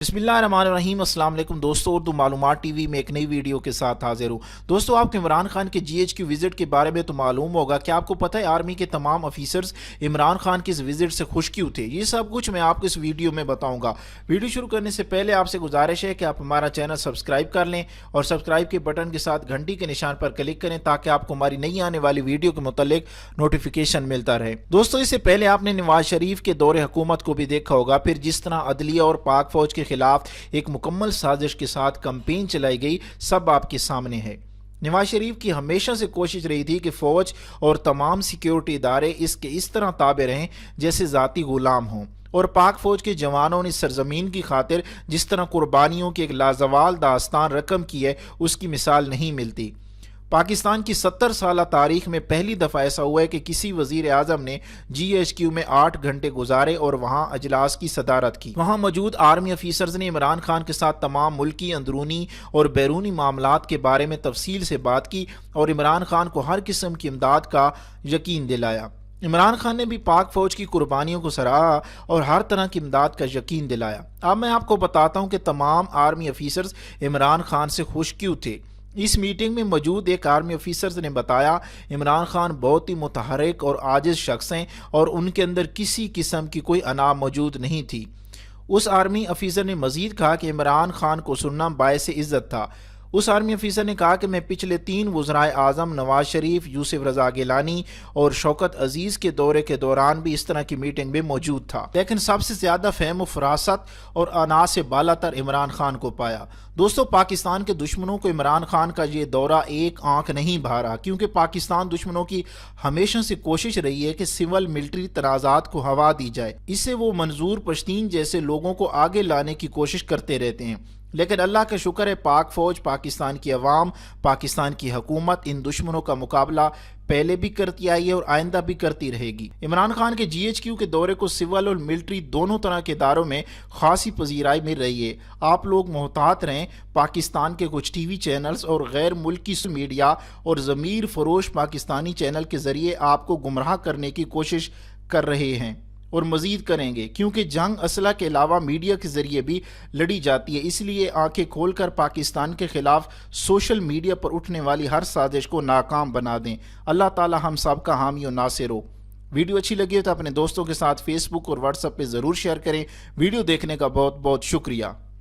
बिस्मिल्लाहिर्रहमानिर्रहीम। अस्सलाम वालेकुम दोस्तों, उर्दू मालूमात टीवी में एक नई वीडियो के साथ हाजिर हूँ। दोस्तों, आपको इमरान खान के GHQ विजिट के बारे में तो मालूम होगा। क्या आपको पता है आर्मी के तमाम ऑफिसर्स इमरान खान की इस विजिट से खुश क्यों थे? ये सब कुछ मैं आपको इस वीडियो में बताऊंगा। वीडियो शुरू करने से पहले आपसे गुजारिश है कि आप हमारा चैनल सब्सक्राइब कर लें और सब्सक्राइब के बटन के साथ घंटी के निशान पर क्लिक करें ताकि आपको हमारी नई आने वाली वीडियो के मुतालिक नोटिफिकेशन मिलता रहे। दोस्तों, इससे पहले आपने नवाज शरीफ के दौरे हुकूमत को भी देखा होगा। फिर जिस तरह अदलिया और पाक फौज के खिलाफ एक मुकम्मल साजिश के साथ कैंपेन चलाई गई, सब आपके सामने है। नवाज शरीफ की हमेशा से कोशिश रही थी कि फौज और तमाम सिक्योरिटी इदारे इसके इस तरह ताबे रहें जैसे ज़ाती गुलाम हों, और पाक फौज के जवानों ने सरजमीन की खातिर जिस तरह कुर्बानियों की एक लाजवाल दास्तान रकम की है, उसकी मिसाल नहीं मिलती। पाकिस्तान की 70 साल तारीख में पहली दफ़ा ऐसा हुआ है कि किसी वज़ीर आज़म ने GHQ में 8 घंटे गुजारे और वहाँ अजलास की सदारत की। वहाँ मौजूद आर्मी ऑफिसर्स ने इमरान खान के साथ तमाम मुल्की, अंदरूनी और बैरूनी मामलात के बारे में तफसील से बात की और इमरान खान को हर किस्म की इमदाद का यकीन दिलाया। इमरान खान ने भी पाक फौज की कुर्बानियों को सराहा और हर तरह की इमदाद का यकीन दिलाया। अब मैं आपको बताता हूँ कि तमाम आर्मी ऑफिसर्स इमरान खान से खुश क्यों थे। इस मीटिंग में मौजूद एक आर्मी ऑफिसर्स ने बताया, इमरान खान बहुत ही मुतहर्रिक और आजिज शख्स हैं और उनके अंदर किसी किस्म की कोई अना मौजूद नहीं थी। उस आर्मी ऑफिसर ने मजीद कहा कि इमरान खान को सुनना बायस इज्जत था। उस आर्मी ऑफिसर ने कहा कि मैं पिछले 3 वज़राए आज़म नवाज शरीफ, यूसुफ रज़ा गिलानी और शौकत अजीज़ के दौरे के दौरान भी इस तरह की मीटिंग में मौजूद था, लेकिन सबसे ज़्यादा फ़हम फरासत और अना से बालातर इमरान खान को पाया। दोस्तों, पाकिस्तान के दुश्मनों को इमरान खान का ये दौरा एक आंख नहीं भा रहा, क्योंकि पाकिस्तान दुश्मनों की हमेशा से कोशिश रही है कि सिविल मिलिट्री तनाज़ात को हवा दी जाए। इससे वो मंजूर पश्तीन जैसे लोगों को आगे लाने की कोशिश करते रहते हैं, लेकिन अल्लाह का शुक्र है पाक फौज, पाकिस्तान की अवाम, पाकिस्तान की हुकूमत इन दुश्मनों का मुकाबला पहले भी करती आई है और आइंदा भी करती रहेगी। इमरान खान के GHQ के दौरे को सिविल और मिलिट्री दोनों तरह के इदारों में खासी पजीराई मिल रही है। आप लोग मोहतात रहें। पाकिस्तान के कुछ TV चैनल्स और गैर मुल्की मीडिया और ज़मीर फरोश पाकिस्तानी चैनल के ज़रिए आपको गुमराह करने की कोशिश कर रहे हैं और मज़ीद करेंगे, क्योंकि जंग असला के अलावा मीडिया के ज़रिए भी लड़ी जाती है। इसलिए आंखें खोलकर पाकिस्तान के ख़िलाफ़ सोशल मीडिया पर उठने वाली हर साजिश को नाकाम बना दें। अल्लाह ताला हम सब का हामी और नासिर हो। वीडियो अच्छी लगी हो तो अपने दोस्तों के साथ फेसबुक और व्हाट्सएप पे ज़रूर शेयर करें। वीडियो देखने का बहुत बहुत शुक्रिया।